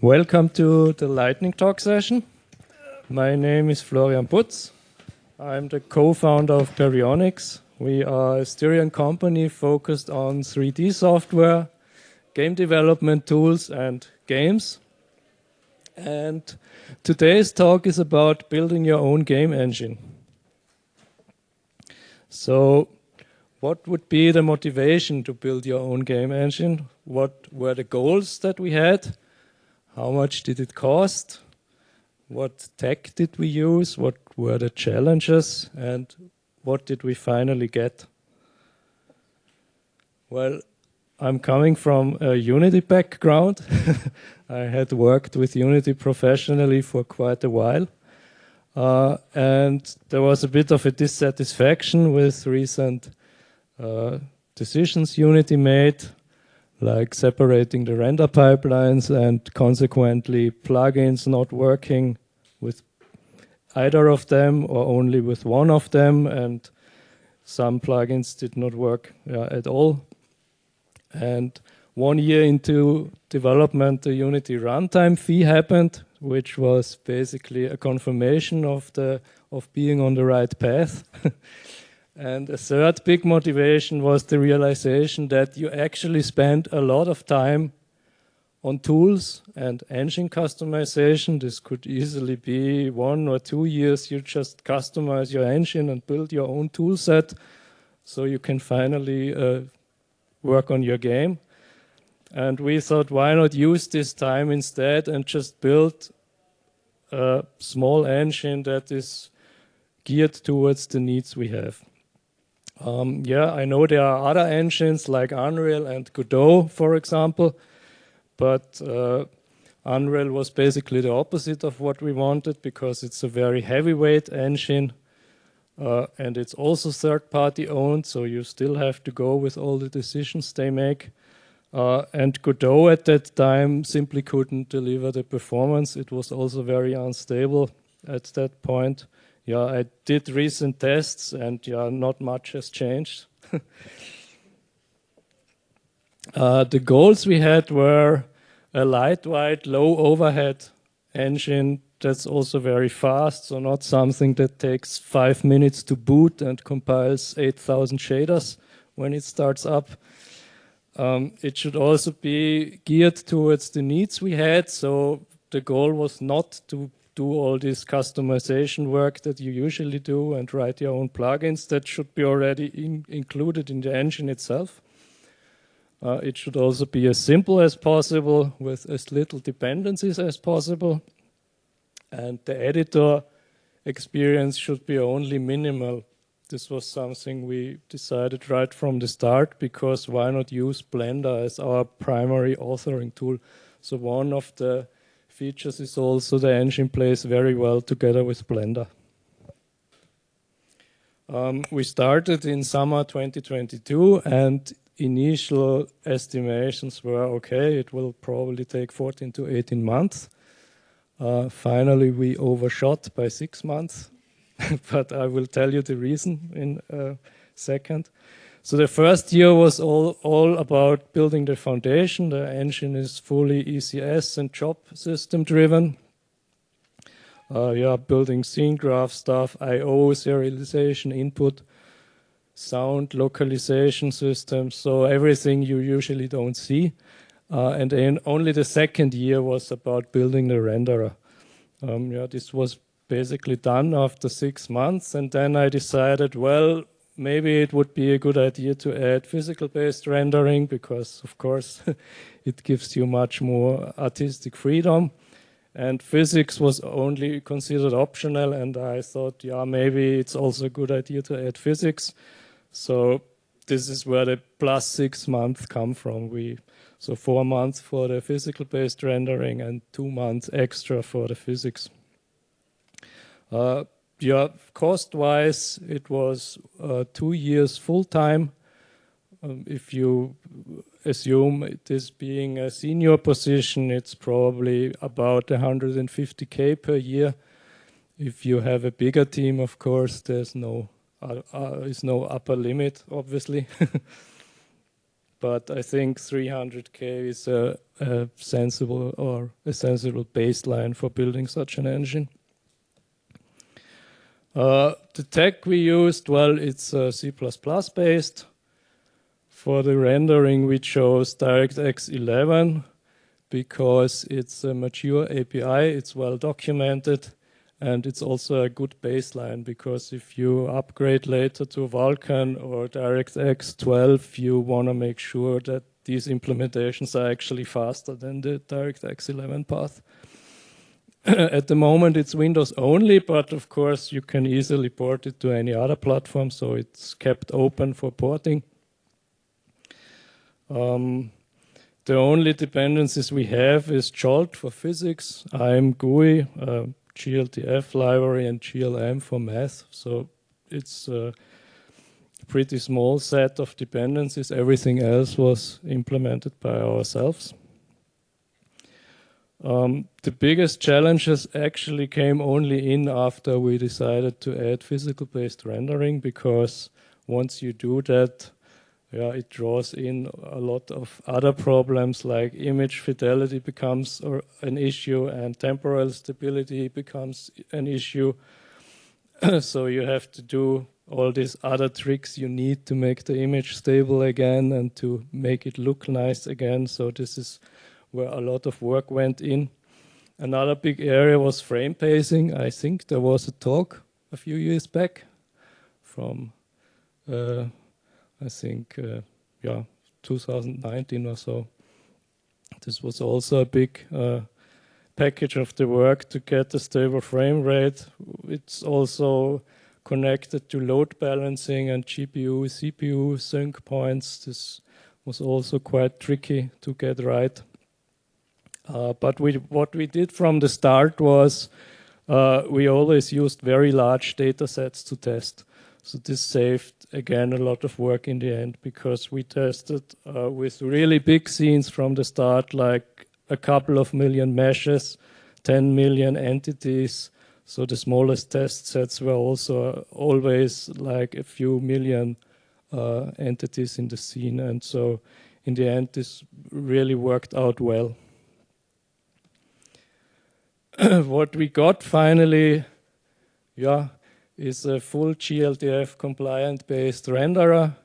Welcome to the lightning talk session. My name is Florian Putz. I'm the co-founder of Paryonix. We are a Styrian company focused on 3D software, game development tools and games. And today's talk is about building your own game engine. So what would be the motivation to build your own game engine? What were the goals that we had? How much did it cost? What tech did we use? What were the challenges? And what did we finally get? Well, I'm coming from a Unity background. I had worked with Unity professionally for quite a while. And there was a bit of a dissatisfaction with recent decisions Unity made, like separating the render pipelines and consequently plugins not working with either of them or only with one of them, and some plugins did not work at all. And 1 year into development, the Unity runtime fee happened, which was basically a confirmation of being on the right path. And a third big motivation was the realization that you actually spend a lot of time on tools and engine customization. This could easily be 1 or 2 years. You just customize your engine and build your own tool set so you can finally work on your game. And we thought, why not use this time instead and just build a small engine that is geared towards the needs we have. I know there are other engines like Unreal and Godot, for example, but Unreal was basically the opposite of what we wanted because it's a very heavyweight engine and it's also third-party owned, so you still have to go with all the decisions they make. And Godot at that time simply couldn't deliver the performance. It was also very unstable at that point. Yeah, I did recent tests and not much has changed. The goals we had were a lightweight, low overhead engine that's also very fast, so not something that takes 5 minutes to boot and compiles 8,000 shaders when it starts up. It should also be geared towards the needs we had, so the goal was not to do all this customization work that you usually do and write your own plugins. That should be already included in the engine itself. It should also be as simple as possible with as little dependencies as possible. And the editor experience should be only minimal. This was something we decided right from the start because why not use Blender as our primary authoring tool? So one of the features is also the engine plays very well together with Blender. We started in summer 2022 and initial estimations were okay, it will probably take 14 to 18 months. Finally, we overshot by 6 months, but I will tell you the reason in a second. So the first year was all about building the foundation. The engine is fully ECS and job system driven. Building scene graph stuff, I/O, serialization, input, sound, localization systems, so everything you usually don't see. And then only the second year was about building the renderer. This was basically done after 6 months, and then I decided, well, maybe it would be a good idea to add physical-based rendering because, of course, it gives you much more artistic freedom. And physics was only considered optional, and I thought, maybe it's also a good idea to add physics. So this is where the plus 6 months come from. So 4 months for the physical-based rendering and 2 months extra for the physics. Cost-wise, it was 2 years full-time. If you assume this being a senior position, it's probably about 150K per year. If you have a bigger team, of course, there's no upper limit, obviously. but I think 300K is a sensible baseline for building such an engine. The tech we used, well, it's C++ based. For the rendering, we chose DirectX 11 because it's a mature API, it's well documented, and it's also a good baseline because if you upgrade later to Vulkan or DirectX 12, you want to make sure that these implementations are actually faster than the DirectX 11 path. At the moment, it's Windows only, but of course, you can easily port it to any other platform, so it's kept open for porting. The only dependencies we have is Jolt for physics, IM GUI, GLTF library, and GLM for math. So it's a pretty small set of dependencies. Everything else was implemented by ourselves. The biggest challenges actually came only in after we decided to add physical-based rendering, because once you do that, it draws in a lot of other problems, like image fidelity becomes an issue and temporal stability becomes an issue. So you have to do all these other tricks you need to make the image stable again and to make it look nice again. So this is where a lot of work went in. Another big area was frame pacing. I think there was a talk a few years back from I think, 2019 or so. This was also a big package of the work to get a stable frame rate. It's also connected to load balancing and GPU, CPU sync points. This was also quite tricky to get right. But what we did from the start was we always used very large data sets to test. So this saved, again, a lot of work in the end, because we tested with really big scenes from the start, like a couple of million meshes, 10 million entities. So the smallest test sets were also always like a few million entities in the scene. And so in the end, this really worked out well. What we got finally, is a full GLTF compliant based renderer.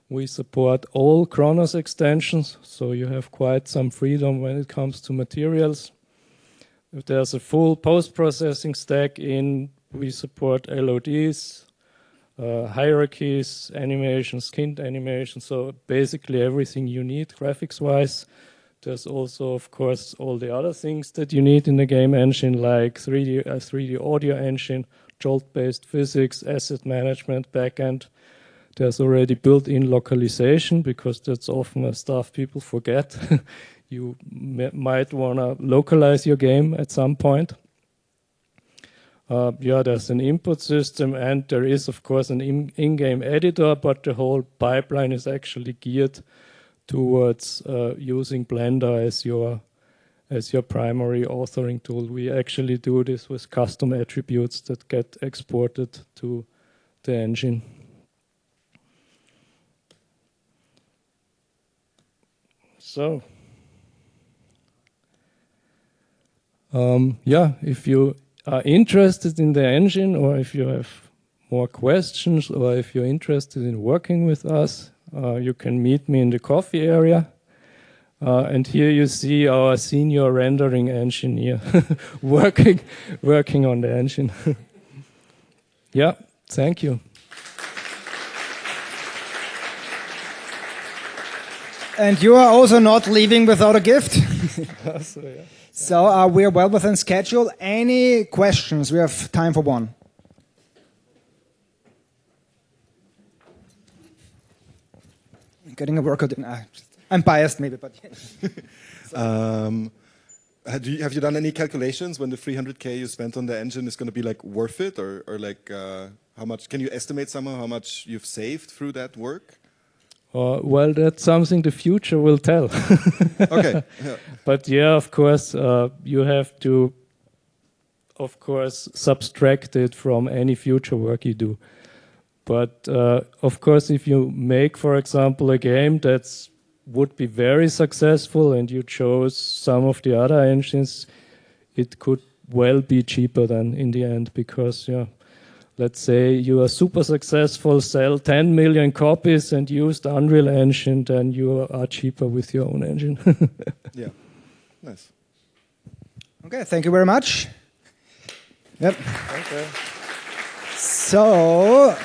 We support all Chronos extensions, so you have quite some freedom when it comes to materials. If there's a full post-processing stack in, we support LODs, hierarchies, animations, skinned animations, so basically everything you need graphics-wise. There's also, of course, all the other things that you need in the game engine, like 3D audio engine, Jolt-based physics, asset management, backend. There's already built-in localization, because that's often stuff people forget. You might want to localize your game at some point. There's an input system, and there is, of course, an in-game editor, but the whole pipeline is actually geared towards using Blender as your primary authoring tool. We actually do this with custom attributes that get exported to the engine. So, if you are interested in the engine, or if you have more questions, or if you're interested in working with us, you can meet me in the coffee area. And here you see our senior rendering engineer working on the engine. Thank you. And you are also not leaving without a gift. So we are well within schedule. Any questions? We have time for one. Getting a workout in. I'm biased, maybe, but have you done any calculations when the 300K you spent on the engine is going to be like worth it, or like how much? Can you estimate somehow how much you've saved through that work? Well, that's something the future will tell. Okay. But of course, you have to, of course, subtract it from any future work you do. But of course, if you make, for example, a game that's would be very successful and you chose some of the other engines, it could well be cheaper than in the end, because let's say you are super successful, sell 10 million copies and use the Unreal Engine, then you are cheaper with your own engine. Yeah, nice. Okay, thank you very much. Yep. Okay. So